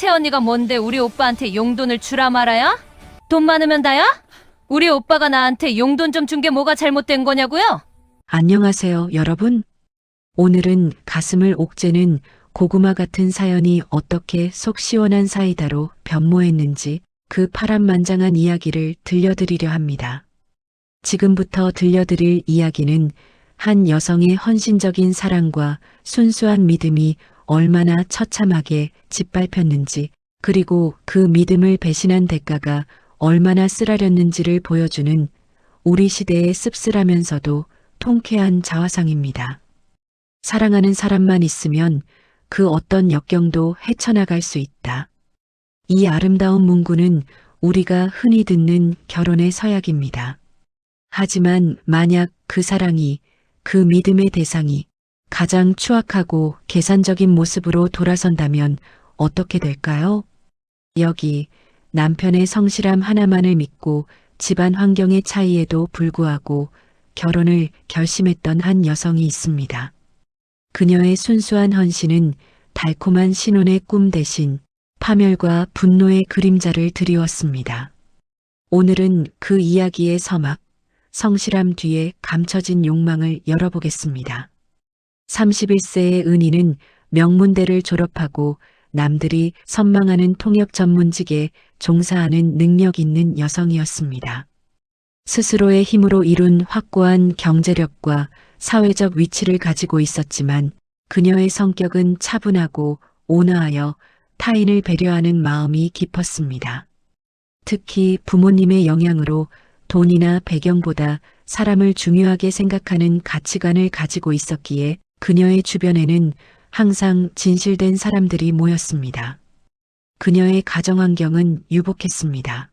채언니가 뭔데 우리 오빠한테 용돈을 주라 말아야? 돈 많으면 다야? 우리 오빠가 나한테 용돈 좀 준 게 뭐가 잘못된 거냐고요? 안녕하세요, 여러분. 오늘은 가슴을 옥죄는 고구마 같은 사연이 어떻게 속 시원한 사이다로 변모했는지 그 파란만장한 이야기를 들려드리려 합니다. 지금부터 들려드릴 이야기는 한 여성의 헌신적인 사랑과 순수한 믿음이 얼마나 처참하게 짓밟혔는지, 그리고 그 믿음을 배신한 대가가 얼마나 쓰라렸는지를 보여주는 우리 시대의 씁쓸하면서도 통쾌한 자화상입니다. 사랑하는 사람만 있으면 그 어떤 역경도 헤쳐나갈 수 있다. 이 아름다운 문구는 우리가 흔히 듣는 결혼의 서약입니다. 하지만 만약 그 사랑이, 그 믿음의 대상이 가장 추악하고 계산적인 모습으로 돌아선다면 어떻게 될까요? 여기 남편의 성실함 하나만을 믿고 집안 환경의 차이에도 불구하고 결혼을 결심했던 한 여성이 있습니다. 그녀의 순수한 헌신은 달콤한 신혼의 꿈 대신 파멸과 분노의 그림자를 드리웠습니다. 오늘은 그 이야기의 서막, 성실함 뒤에 감춰진 욕망을 열어보겠습니다. 31세의 은희는 명문대를 졸업하고 남들이 선망하는 통역 전문직에 종사하는 능력 있는 여성이었습니다. 스스로의 힘으로 이룬 확고한 경제력과 사회적 위치를 가지고 있었지만 그녀의 성격은 차분하고 온화하여 타인을 배려하는 마음이 깊었습니다. 특히 부모님의 영향으로 돈이나 배경보다 사람을 중요하게 생각하는 가치관을 가지고 있었기에 그녀의 주변에는 항상 진실된 사람들이 모였습니다. 그녀의 가정 환경은 유복했습니다.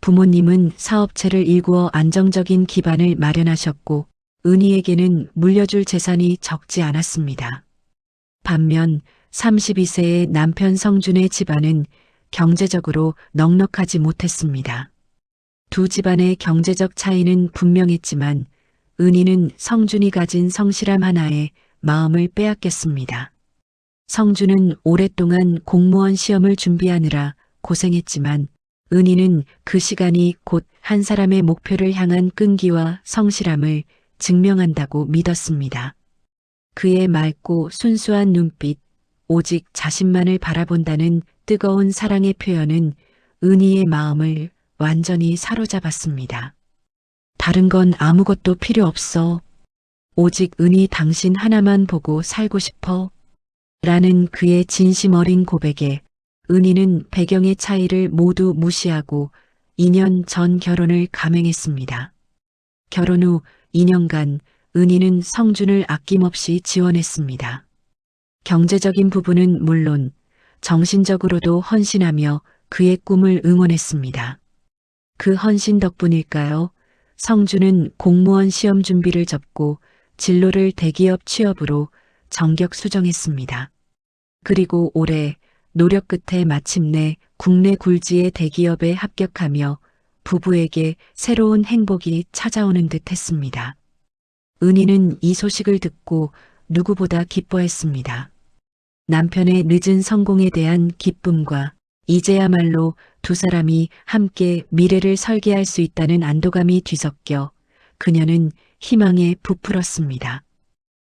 부모님은 사업체를 일구어 안정적인 기반을 마련하셨고 은희에게는 물려줄 재산이 적지 않았습니다. 반면 32세의 남편 성준의 집안은 경제적으로 넉넉하지 못했습니다. 두 집안의 경제적 차이는 분명했지만 은희는 성준이 가진 성실함 하나에 마음을 빼앗겼습니다. 성준은 오랫동안 공무원 시험을 준비하느라 고생했지만 은희는 그 시간이 곧 한 사람의 목표를 향한 끈기와 성실함을 증명한다고 믿었습니다. 그의 맑고 순수한 눈빛, 오직 자신만을 바라본다는 뜨거운 사랑의 표현은 은희의 마음을 완전히 사로잡았습니다. 다른 건 아무것도 필요 없어. 오직 은희 당신 하나만 보고 살고 싶어. 라는 그의 진심 어린 고백에 은희는 배경의 차이를 모두 무시하고 2년 전 결혼을 감행했습니다. 결혼 후 2년간 은희는 성준을 아낌없이 지원했습니다. 경제적인 부분은 물론 정신적으로도 헌신하며 그의 꿈을 응원했습니다. 그 헌신 덕분일까요? 성준은 공무원 시험 준비를 접고 진로를 대기업 취업으로 정격 수정했습니다. 그리고 올해 노력 끝에 마침내 국내 굴지의 대기업에 합격하며 부부에게 새로운 행복이 찾아오는 듯 했습니다. 은희는 이 소식을 듣고 누구보다 기뻐했습니다. 남편의 늦은 성공에 대한 기쁨과 이제야말로 두 사람이 함께 미래를 설계할 수 있다는 안도감이 뒤섞여 그녀는 희망에 부풀었습니다.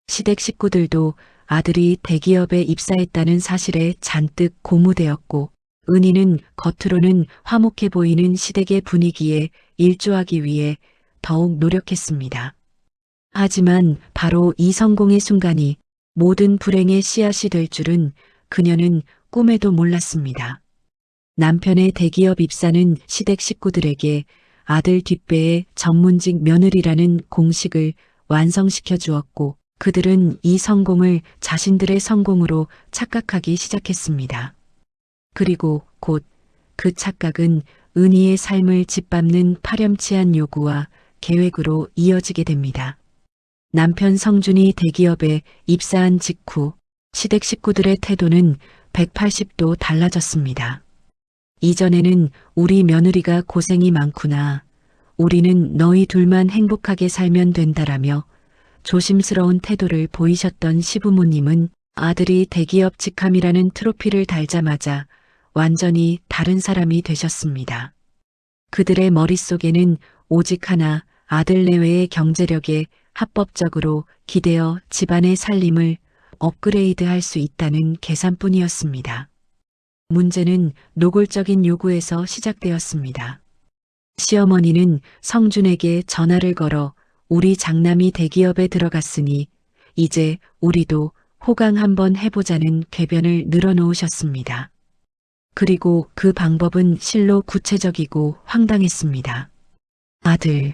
시댁 식구들도 아들이 대기업에 입사했다는 사실에 잔뜩 고무되었고 은희는 겉으로는 화목해 보이는 시댁의 분위기에 일조하기 위해 더욱 노력했습니다. 하지만 바로 이 성공의 순간이 모든 불행의 씨앗이 될 줄은 그녀는 꿈에도 몰랐습니다. 남편의 대기업 입사는 시댁 식구들에게 아들 뒷배의 전문직 며느리라는 공식을 완성시켜 주었고 그들은 이 성공을 자신들의 성공으로 착각하기 시작했습니다. 그리고 곧 그 착각은 은희의 삶을 짓밟는 파렴치한 요구와 계획으로 이어지게 됩니다. 남편 성준이 대기업에 입사한 직후 시댁 식구들의 태도는 180도 달라졌습니다. 이전에는 우리 며느리가 고생이 많구나. 우리는 너희 둘만 행복하게 살면 된다라며 조심스러운 태도를 보이셨던 시부모님은 아들이 대기업 직함이라는 트로피를 달자마자 완전히 다른 사람이 되셨습니다. 그들의 머릿속에는 오직 하나, 아들 내외의 경제력에 합법적으로 기대어 집안의 살림을 업그레이드할 수 있다는 계산뿐이었습니다. 문제는 노골적인 요구에서 시작되었습니다. 시어머니는 성준에게 전화를 걸어 우리 장남이 대기업에 들어갔으니 이제 우리도 호강 한번 해보자는 궤변을 늘어놓으셨습니다. 그리고 그 방법은 실로 구체적이고 황당했습니다. 아들,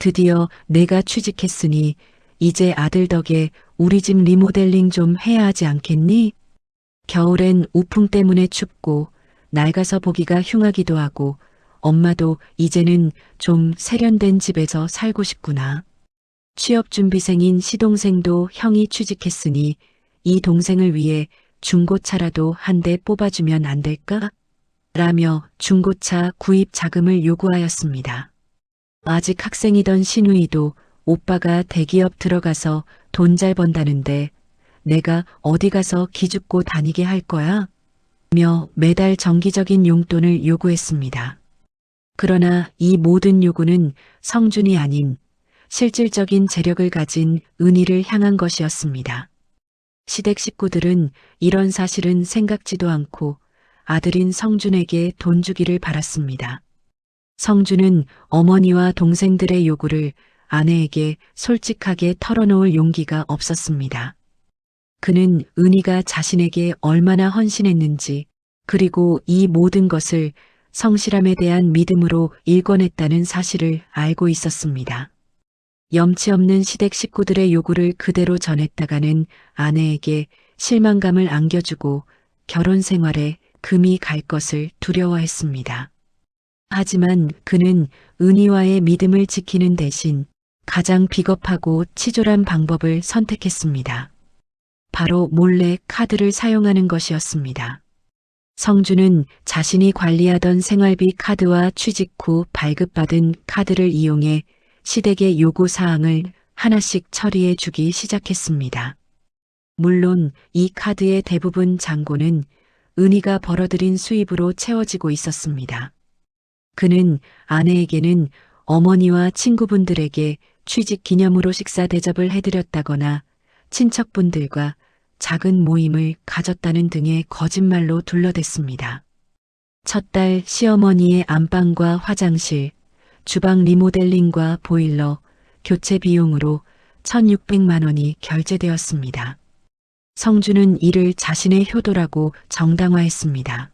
드디어 내가 취직했으니 이제 아들 덕에 우리 집 리모델링 좀 해야 하지 않겠니? 겨울엔 우풍 때문에 춥고 낡아서 보기가 흉하기도 하고 엄마도 이제는 좀 세련된 집에서 살고 싶구나. 취업준비생인 시동생도 형이 취직했으니 이 동생을 위해 중고차라도 한 대 뽑아주면 안 될까? 라며 중고차 구입 자금을 요구하였습니다. 아직 학생이던 신우이도 오빠가 대기업 들어가서 돈 잘 번다는데 내가 어디 가서 기죽고 다니게 할 거야? 며 매달 정기적인 용돈을 요구했습니다. 그러나 이 모든 요구는 성준이 아닌 실질적인 재력을 가진 은희를 향한 것이었습니다. 시댁 식구들은 이런 사실은 생각지도 않고 아들인 성준에게 돈 주기를 바랐습니다. 성준은 어머니와 동생들의 요구를 아내에게 솔직하게 털어놓을 용기가 없었습니다. 그는 은희가 자신에게 얼마나 헌신했는지 그리고 이 모든 것을 성실함에 대한 믿음으로 일궈냈다는 사실을 알고 있었습니다. 염치 없는 시댁 식구들의 요구를 그대로 전했다가는 아내에게 실망감을 안겨주고 결혼 생활에 금이 갈 것을 두려워했습니다. 하지만 그는 은희와의 믿음을 지키는 대신 가장 비겁하고 치졸한 방법을 선택했습니다. 바로 몰래 카드를 사용하는 것이었습니다. 성준은 자신이 관리하던 생활비 카드와 취직 후 발급받은 카드를 이용해 시댁의 요구 사항을 하나씩 처리해 주기 시작했습니다. 물론 이 카드의 대부분 잔고는 은희가 벌어들인 수입으로 채워지고 있었습니다. 그는 아내에게는 어머니와 친구분들에게 취직 기념으로 식사 대접을 해드렸다거나 친척분들과 작은 모임을 가졌다는 등의 거짓말로 둘러댔습니다. 첫 달 시어머니의 안방과 화장실, 주방 리모델링과 보일러, 교체 비용으로 1,600만 원이 결제되었습니다. 성준은 이를 자신의 효도라고 정당화했습니다.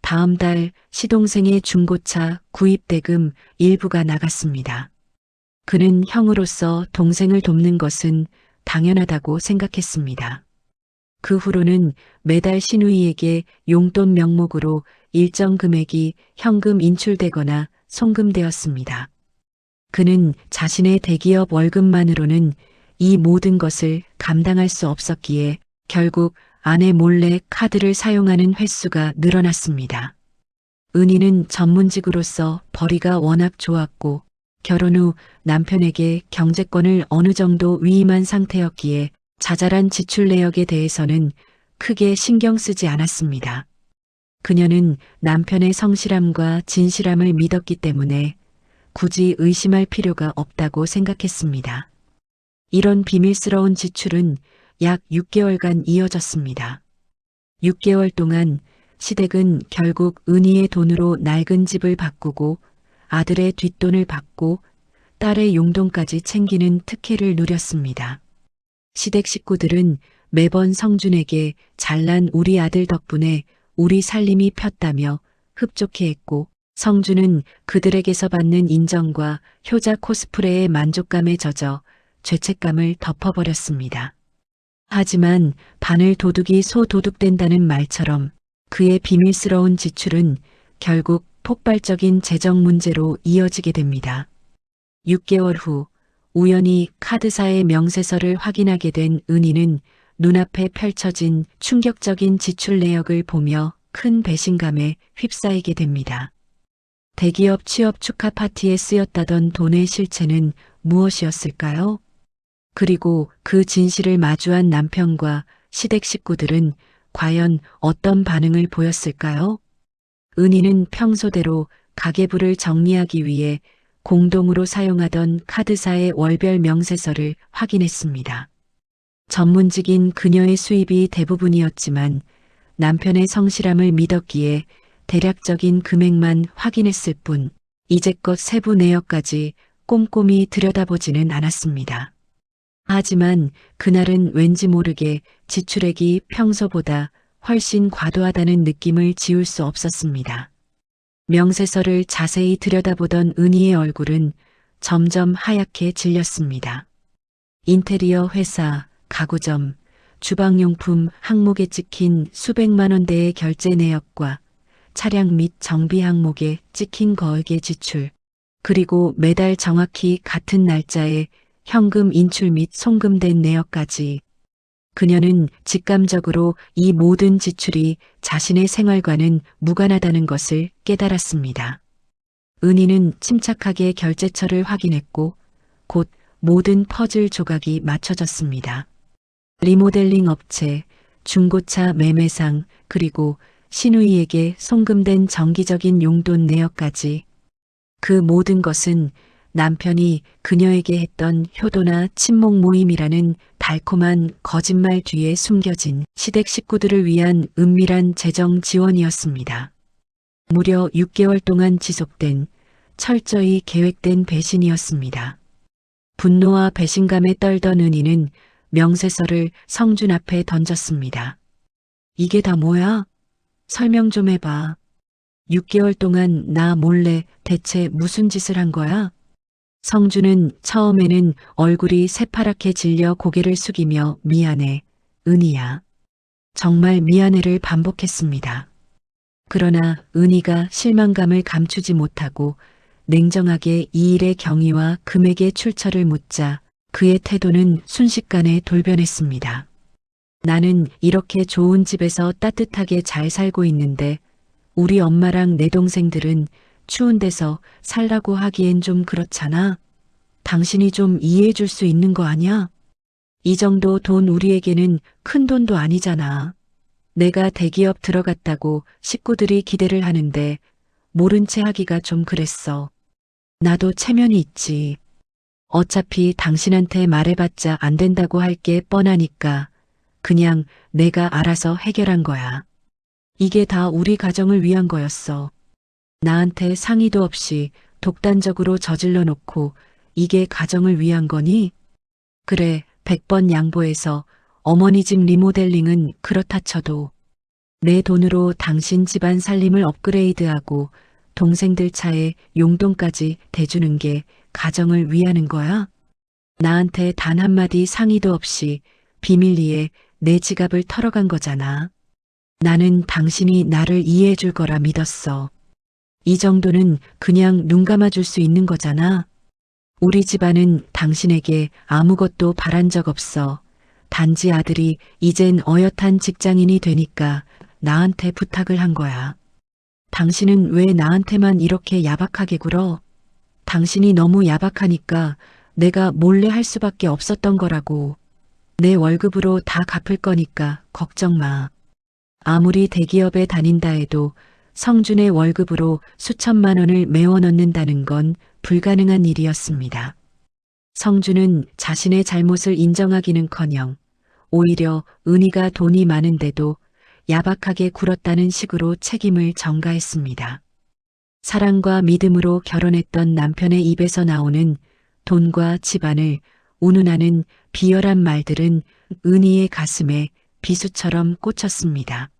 다음 달 시동생의 중고차 구입 대금 일부가 나갔습니다. 그는 형으로서 동생을 돕는 것은 당연하다고 생각했습니다. 그 후로는 매달 신우이에게 용돈 명목으로 일정 금액이 현금 인출되거나 송금되었습니다. 그는 자신의 대기업 월급만으로는 이 모든 것을 감당할 수 없었기에 결국 아내 몰래 카드를 사용하는 횟수가 늘어났습니다. 은희는 전문직으로서 벌이가 워낙 좋았고 결혼 후 남편에게 경제권을 어느 정도 위임한 상태였기에 자잘한 지출 내역에 대해서는 크게 신경 쓰지 않았습니다. 그녀는 남편의 성실함과 진실함을 믿었기 때문에 굳이 의심할 필요가 없다고 생각했습니다. 이런 비밀스러운 지출은 약 6개월간 이어졌습니다. 6개월 동안 시댁은 결국 은희의 돈으로 낡은 집을 바꾸고 아들의 뒷돈을 받고 딸의 용돈까지 챙기는 특혜를 누렸습니다. 시댁 식구들은 매번 성준에게 잘난 우리 아들 덕분에 우리 살림이 폈다며 흡족해했고 성준은 그들에게서 받는 인정과 효자 코스프레의 만족감에 젖어 죄책감을 덮어버렸습니다. 하지만 바늘 도둑이 소 도둑된다는 말처럼 그의 비밀스러운 지출은 결국 폭발적인 재정 문제로 이어지게 됩니다. 6개월 후 우연히 카드사의 명세서를 확인하게 된 은희는 눈앞에 펼쳐진 충격적인 지출 내역을 보며 큰 배신감에 휩싸이게 됩니다. 대기업 취업 축하 파티에 쓰였다던 돈의 실체는 무엇이었을까요? 그리고 그 진실을 마주한 남편과 시댁 식구들은 과연 어떤 반응을 보였을까요? 은희는 평소대로 가계부를 정리하기 위해 공동으로 사용하던 카드사의 월별 명세서를 확인했습니다. 전문직인 그녀의 수입이 대부분이었지만 남편의 성실함을 믿었기에 대략적인 금액만 확인했을 뿐 이제껏 세부 내역까지 꼼꼼히 들여다보지는 않았습니다. 하지만 그날은 왠지 모르게 지출액이 평소보다 훨씬 과도하다는 느낌을 지울 수 없었습니다. 명세서를 자세히 들여다보던 은희의 얼굴은 점점 하얗게 질렸습니다. 인테리어 회사, 가구점, 주방용품 항목에 찍힌 수백만 원대의 결제 내역과 차량 및 정비 항목에 찍힌 거액의 지출, 그리고 매달 정확히 같은 날짜에 현금 인출 및 송금된 내역까지 그녀는 직감적으로 이 모든 지출이 자신의 생활과는 무관하다는 것을 깨달았습니다. 은희는 침착하게 결제처를 확인했고 곧 모든 퍼즐 조각이 맞춰졌습니다. 리모델링 업체, 중고차 매매상, 그리고 신우이에게 송금된 정기적인 용돈 내역까지 그 모든 것은 남편이 그녀에게 했던 효도나 친목 모임이라는 달콤한 거짓말 뒤에 숨겨진 시댁 식구들을 위한 은밀한 재정 지원이었습니다. 무려 6개월 동안 지속된 철저히 계획된 배신이었습니다. 분노와 배신감에 떨던 은희는 명세서를 성준 앞에 던졌습니다. 이게 다 뭐야? 설명 좀 해봐. 6개월 동안 나 몰래 대체 무슨 짓을 한 거야? 성준은 처음에는 얼굴이 새파랗게 질려 고개를 숙이며 미안해, 은희야. 정말 미안해를 반복했습니다. 그러나 은희가 실망감을 감추지 못하고 냉정하게 이 일의 경위와 금액의 출처를 묻자 그의 태도는 순식간에 돌변했습니다. 나는 이렇게 좋은 집에서 따뜻하게 잘 살고 있는데 우리 엄마랑 내 동생들은 추운 데서 살라고 하기엔 좀 그렇잖아. 당신이 좀 이해해 줄 수 있는 거 아니야? 이 정도 돈 우리에게는 큰 돈도 아니잖아. 내가 대기업 들어갔다고 식구들이 기대를 하는데 모른 채 하기가 좀 그랬어. 나도 체면이 있지. 어차피 당신한테 말해봤자 안 된다고 할 게 뻔하니까 그냥 내가 알아서 해결한 거야. 이게 다 우리 가정을 위한 거였어. 나한테 상의도 없이 독단적으로 저질러 놓고 이게 가정을 위한 거니? 그래, 100번 양보해서 어머니 집 리모델링은 그렇다 쳐도 내 돈으로 당신 집안 살림을 업그레이드하고 동생들 차에 용돈까지 대주는 게 가정을 위하는 거야? 나한테 단 한마디 상의도 없이 비밀리에 내 지갑을 털어간 거잖아. 나는 당신이 나를 이해해 줄 거라 믿었어. 이 정도는 그냥 눈 감아줄 수 있는 거잖아. 우리 집안은 당신에게 아무것도 바란 적 없어. 단지 아들이 이젠 어엿한 직장인이 되니까 나한테 부탁을 한 거야. 당신은 왜 나한테만 이렇게 야박하게 굴어? 당신이 너무 야박하니까 내가 몰래 할 수밖에 없었던 거라고. 내 월급으로 다 갚을 거니까 걱정 마. 아무리 대기업에 다닌다 해도 성준의 월급으로 수천만 원을 메워 넣는다는 건 불가능한 일이었습니다. 성준은 자신의 잘못을 인정하기는커녕 오히려 은희가 돈이 많은데도 야박하게 굴었다는 식으로 책임을 전가했습니다. 사랑과 믿음으로 결혼했던 남편의 입에서 나오는 돈과 집안을 운운하는 비열한 말들은 은희의 가슴에 비수처럼 꽂혔습니다.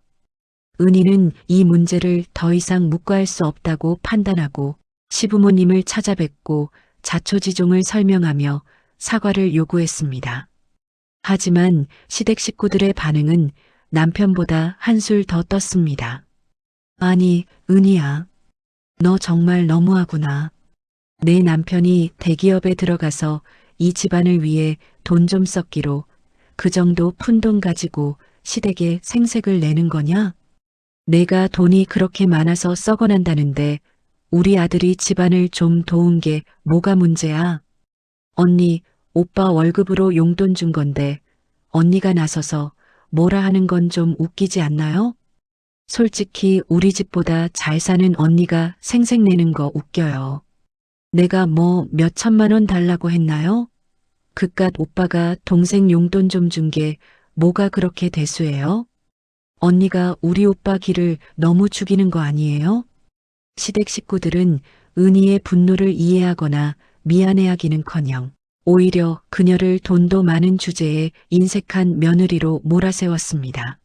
은희는 이 문제를 더 이상 묵과할 수 없다고 판단하고 시부모님을 찾아뵙고 자초지종을 설명하며 사과를 요구했습니다. 하지만 시댁 식구들의 반응은 남편보다 한술 더 떴습니다. 아니, 은희야. 너 정말 너무하구나. 내 남편이 대기업에 들어가서 이 집안을 위해 돈 좀 썼기로 그 정도 푼돈 가지고 시댁에 생색을 내는 거냐? 내가 돈이 그렇게 많아서 썩어난다는데 우리 아들이 집안을 좀 도운 게 뭐가 문제야? 언니, 오빠 월급으로 용돈 준 건데 언니가 나서서 뭐라 하는 건 좀 웃기지 않나요? 솔직히 우리 집보다 잘 사는 언니가 생색내는 거 웃겨요. 내가 뭐 몇 천만 원 달라고 했나요? 그깟 오빠가 동생 용돈 좀 준 게 뭐가 그렇게 대수예요? 언니가 우리 오빠 기를 너무 죽이는 거 아니에요? 시댁 식구들은 은희의 분노를 이해하거나 미안해하기는커녕 오히려 그녀를 돈도 많은 주제에 인색한 며느리로 몰아세웠습니다.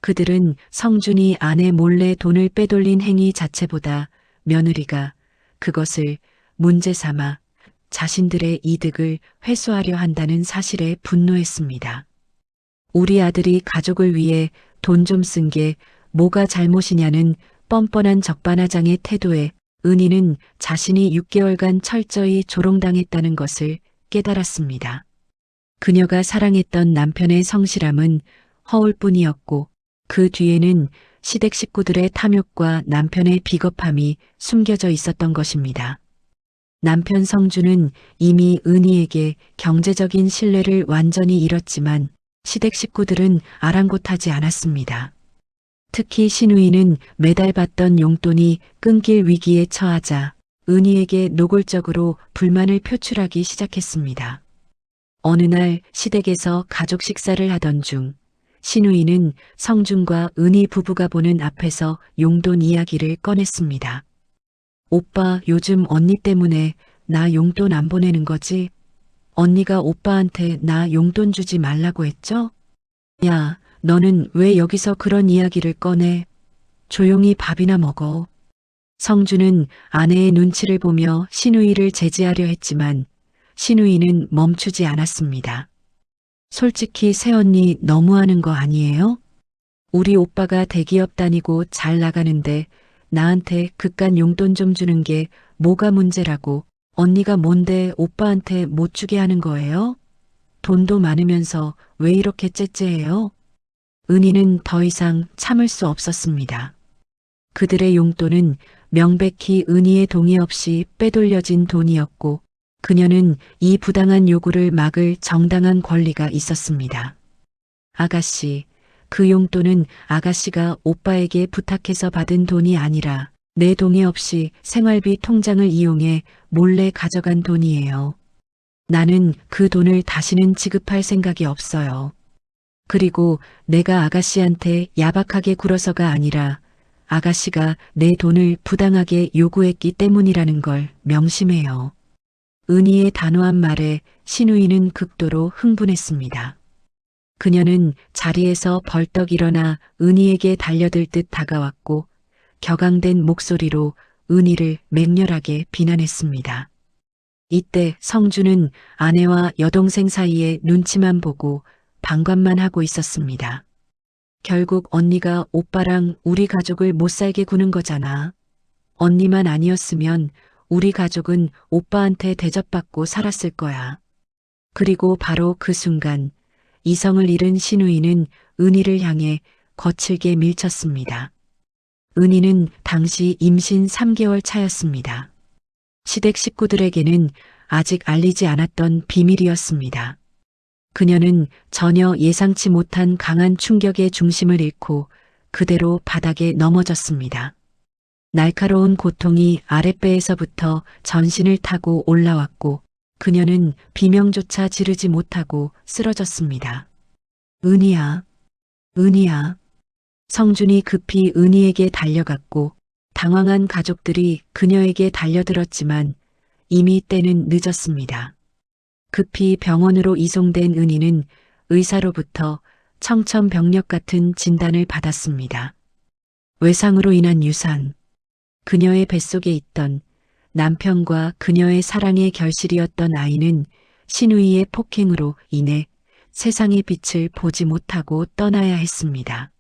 그들은 성준이 아내 몰래 돈을 빼돌린 행위 자체보다 며느리가 그것을 문제 삼아 자신들의 이득을 회수하려 한다는 사실에 분노했습니다. 우리 아들이 가족을 위해 돈 좀 쓴 게 뭐가 잘못이냐는 뻔뻔한 적반하장의 태도에 은희는 자신이 6개월간 철저히 조롱당했다는 것을 깨달았습니다. 그녀가 사랑했던 남편의 성실함은 허울뿐이었고 그 뒤에는 시댁 식구들의 탐욕과 남편의 비겁함이 숨겨져 있었던 것입니다. 남편 성주는 이미 은희에게 경제적인 신뢰를 완전히 잃었지만 시댁 식구들은 아랑곳하지 않았습니다. 특히 신우이는 매달 받던 용돈이 끊길 위기에 처하자 은희에게 노골적으로 불만을 표출하기 시작했습니다. 어느 날 시댁에서 가족 식사를 하던 중 신우이는 성준과 은희 부부가 보는 앞에서 용돈 이야기를 꺼냈습니다. 오빠 요즘 언니 때문에 나 용돈 안 보내는 거지? 언니가 오빠한테 나 용돈 주지 말라고 했죠? 야, 너는 왜 여기서 그런 이야기를 꺼내? 조용히 밥이나 먹어. 성주는 아내의 눈치를 보며 신우이를 제지하려 했지만 신우이는 멈추지 않았습니다. 솔직히 새언니 너무하는 거 아니에요? 우리 오빠가 대기업 다니고 잘 나가는데 나한테 그깟 용돈 좀 주는 게 뭐가 문제라고 언니가 뭔데 오빠한테 못 주게 하는 거예요? 돈도 많으면서 왜 이렇게 째째해요? 은희는 더 이상 참을 수 없었습니다. 그들의 용돈은 명백히 은희의 동의 없이 빼돌려진 돈이었고 그녀는 이 부당한 요구를 막을 정당한 권리가 있었습니다. 아가씨, 그 용돈은 아가씨가 오빠에게 부탁해서 받은 돈이 아니라 내 동의 없이 생활비 통장을 이용해 몰래 가져간 돈이에요. 나는 그 돈을 다시는 지급할 생각이 없어요. 그리고 내가 아가씨한테 야박하게 굴어서가 아니라 아가씨가 내 돈을 부당하게 요구했기 때문이라는 걸 명심해요. 은희의 단호한 말에 신우이는 극도로 흥분했습니다. 그녀는 자리에서 벌떡 일어나 은희에게 달려들 듯 다가왔고 격앙된 목소리로 은희를 맹렬하게 비난했습니다. 이때 성주는 아내와 여동생 사이에 눈치만 보고 방관만 하고 있었습니다. 결국 언니가 오빠랑 우리 가족을 못 살게 구는 거잖아. 언니만 아니었으면 우리 가족은 오빠한테 대접받고 살았을 거야. 그리고 바로 그 순간 이성을 잃은 신우이는 은희를 향해 거칠게 밀쳤습니다. 은희는 당시 임신 3개월 차였습니다. 시댁 식구들에게는 아직 알리지 않았던 비밀이었습니다. 그녀는 전혀 예상치 못한 강한 충격의 중심을 잃고 그대로 바닥에 넘어졌습니다. 날카로운 고통이 아랫배에서부터 전신을 타고 올라왔고 그녀는 비명조차 지르지 못하고 쓰러졌습니다. 은희야, 은희야. 성준이 급히 은희에게 달려갔고 당황한 가족들이 그녀에게 달려들었지만 이미 때는 늦었습니다. 급히 병원으로 이송된 은희는 의사로부터 청천벽력 같은 진단을 받았습니다. 외상으로 인한 유산, 그녀의 뱃속에 있던 남편과 그녀의 사랑의 결실이었던 아이는 신우이의 폭행으로 인해 세상의 빛을 보지 못하고 떠나야 했습니다.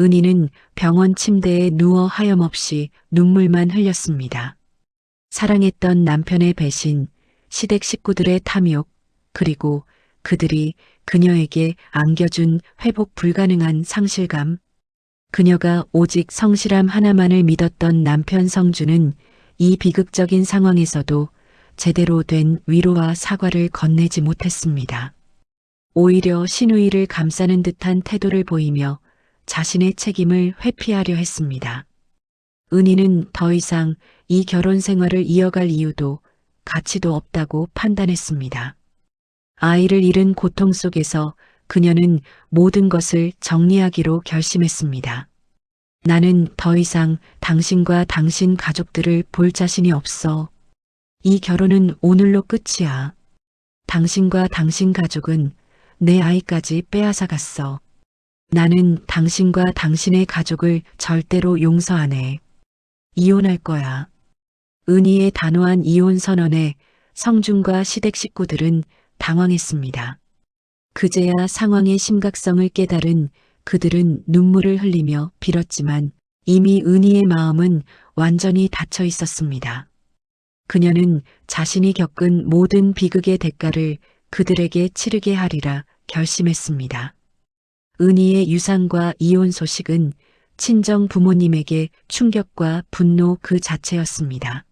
은희는 병원 침대에 누워 하염없이 눈물만 흘렸습니다. 사랑했던 남편의 배신, 시댁 식구들의 탐욕, 그리고 그들이 그녀에게 안겨준 회복 불가능한 상실감. 그녀가 오직 성실함 하나만을 믿었던 남편 성주는 이 비극적인 상황에서도 제대로 된 위로와 사과를 건네지 못했습니다. 오히려 신우이를 감싸는 듯한 태도를 보이며 자신의 책임을 회피하려 했습니다. 은희는 더 이상 이 결혼 생활을 이어갈 이유도 가치도 없다고 판단했습니다. 아이를 잃은 고통 속에서 그녀는 모든 것을 정리하기로 결심했습니다. 나는 더 이상 당신과 당신 가족들을 볼 자신이 없어. 이 결혼은 오늘로 끝이야. 당신과 당신 가족은 내 아이까지 빼앗아 갔어. 나는 당신과 당신의 가족을 절대로 용서 안 해. 이혼할 거야. 은희의 단호한 이혼 선언에 성준과 시댁 식구들은 당황했습니다. 그제야 상황의 심각성을 깨달은 그들은 눈물을 흘리며 빌었지만 이미 은희의 마음은 완전히 닫혀 있었습니다. 그녀는 자신이 겪은 모든 비극의 대가를 그들에게 치르게 하리라 결심했습니다. 은희의 유산과 이혼 소식은 친정 부모님에게 충격과 분노 그 자체였습니다.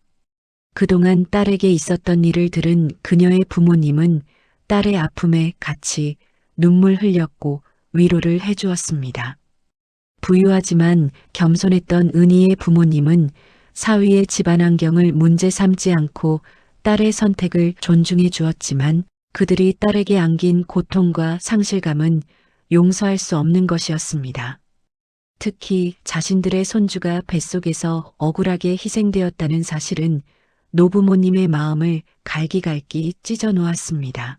그동안 딸에게 있었던 일을 들은 그녀의 부모님은 딸의 아픔에 같이 눈물 흘렸고 위로를 해주었습니다. 부유하지만 겸손했던 은희의 부모님은 사위의 집안 환경을 문제 삼지 않고 딸의 선택을 존중해 주었지만 그들이 딸에게 안긴 고통과 상실감은 용서할 수 없는 것이었습니다. 특히 자신들의 손주가 뱃속에서 억울하게 희생되었다는 사실은 노부모님의 마음을 갈기갈기 찢어 놓았습니다.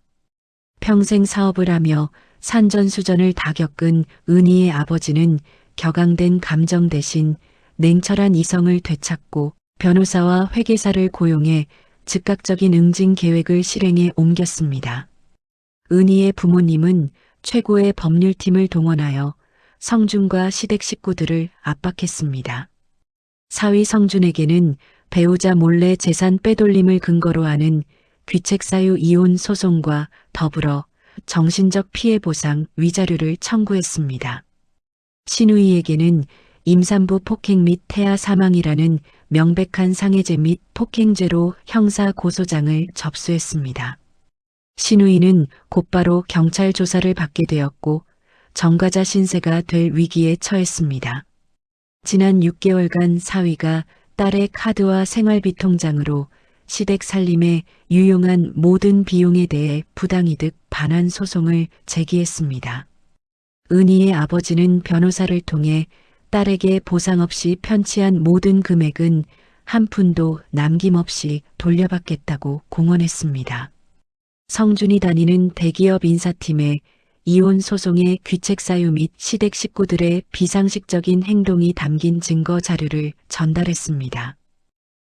평생 사업을 하며 산전수전을 다 겪은 은희의 아버지는 격앙된 감정 대신 냉철한 이성을 되찾고 변호사와 회계사를 고용해 즉각적인 응징 계획을 실행에 옮겼습니다. 은희의 부모님은 최고의 법률팀을 동원하여 성준과 시댁 식구들을 압박했습니다. 사위 성준에게는 배우자 몰래 재산 빼돌림을 근거로 하는 귀책사유 이혼 소송과 더불어 정신적 피해 보상 위자료를 청구했습니다. 신우이에게는 임산부 폭행 및 태아 사망이라는 명백한 상해죄 및 폭행죄로 형사 고소장을 접수했습니다. 신우이는 곧바로 경찰 조사를 받게 되었고 전과자 신세가 될 위기에 처했습니다. 지난 6개월간 사위가 딸의 카드와 생활비 통장으로 시댁 살림에 유용한 모든 비용에 대해 부당이득 반환 소송을 제기했습니다. 은희의 아버지는 변호사를 통해 딸에게 보상 없이 편취한 모든 금액은 한 푼도 남김없이 돌려받겠다고 공언했습니다. 성준이 다니는 대기업 인사팀에 이혼 소송의 귀책 사유 및 시댁 식구들의 비상식적인 행동이 담긴 증거 자료를 전달했습니다.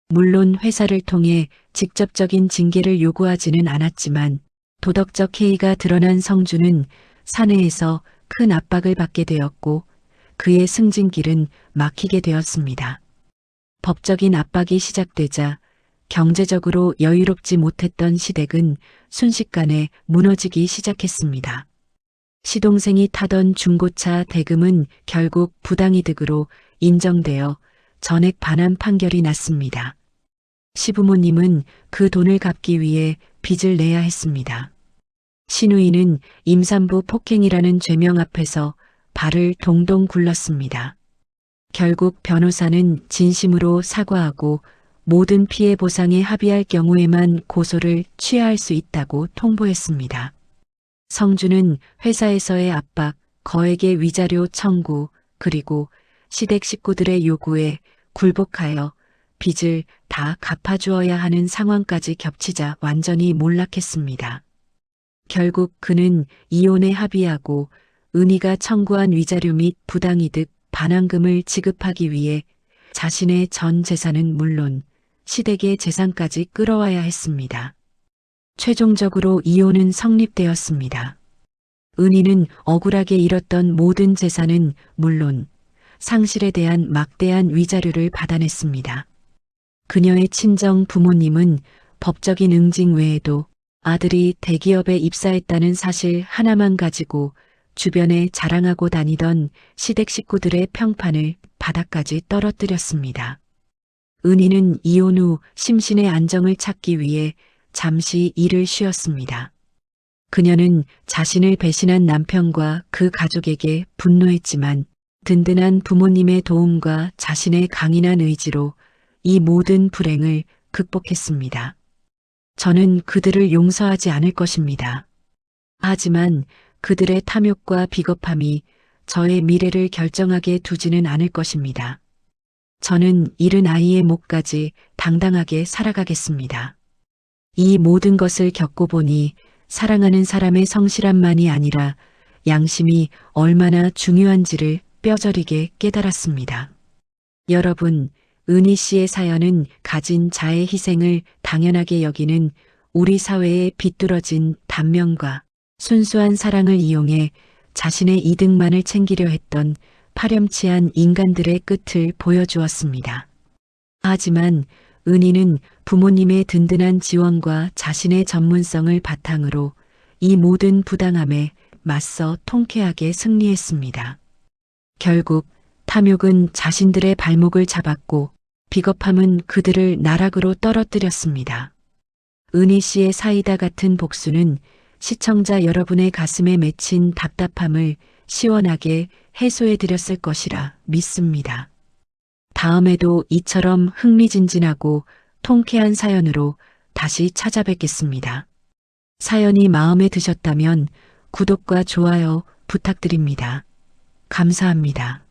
물론 회사를 통해 직접적인 징계를 요구하지는 않았지만 도덕적 해이가 드러난 성준은 사내에서 큰 압박을 받게 되었고 그의 승진길은 막히게 되었습니다. 법적인 압박이 시작되자 경제적으로 여유롭지 못했던 시댁은 순식간에 무너지기 시작했습니다. 시동생이 타던 중고차 대금은 결국 부당이득으로 인정되어 전액 반환 판결이 났습니다. 시부모님은 그 돈을 갚기 위해 빚을 내야 했습니다. 신우이는 임산부 폭행이라는 죄명 앞에서 발을 동동 굴렀습니다. 결국 변호사는 진심으로 사과하고 모든 피해 보상에 합의할 경우에만 고소를 취하할 수 있다고 통보했습니다. 성준은 회사에서의 압박, 거액의 위자료 청구, 그리고 시댁 식구들의 요구에 굴복하여 빚을 다 갚아주어야 하는 상황까지 겹치자 완전히 몰락했습니다. 결국 그는 이혼에 합의하고 은희가 청구한 위자료 및 부당이득 반환금을 지급하기 위해 자신의 전 재산은 물론 시댁의 재산까지 끌어와야 했습니다. 최종적으로 이혼은 성립되었습니다. 은희는 억울하게 잃었던 모든 재산은 물론 상실에 대한 막대한 위자료를 받아냈습니다. 그녀의 친정 부모님은 법적인 응징 외에도 아들이 대기업에 입사했다는 사실 하나만 가지고 주변에 자랑하고 다니던 시댁 식구들의 평판을 바닥까지 떨어뜨렸습니다. 은희는 이혼 후 심신의 안정을 찾기 위해 잠시 일을 쉬었습니다. 그녀는 자신을 배신한 남편과 그 가족에게 분노했지만 든든한 부모님의 도움과 자신의 강인한 의지로 이 모든 불행을 극복했습니다. 저는 그들을 용서하지 않을 것입니다. 하지만 그들의 탐욕과 비겁함이 저의 미래를 결정하게 두지는 않을 것입니다. 저는 잃은 아이의 목까지 당당하게 살아가겠습니다. 이 모든 것을 겪고 보니 사랑하는 사람의 성실함만이 아니라 양심이 얼마나 중요한지를 뼈저리게 깨달았습니다. 여러분, 은희 씨의 사연은 가진 자의 희생을 당연하게 여기는 우리 사회의 비뚤어진 단면과 순수한 사랑을 이용해 자신의 이득만을 챙기려 했던 파렴치한 인간들의 끝을 보여주었습니다. 하지만 은희는 부모님의 든든한 지원과 자신의 전문성을 바탕으로 이 모든 부당함에 맞서 통쾌하게 승리했습니다. 결국 탐욕은 자신들의 발목을 잡았고 비겁함은 그들을 나락으로 떨어뜨렸습니다. 은희 씨의 사이다 같은 복수는 시청자 여러분의 가슴에 맺힌 답답함을 시원하게 해소해 드렸을 것이라 믿습니다. 다음에도 이처럼 흥미진진하고 통쾌한 사연으로 다시 찾아뵙겠습니다. 사연이 마음에 드셨다면 구독과 좋아요 부탁드립니다. 감사합니다.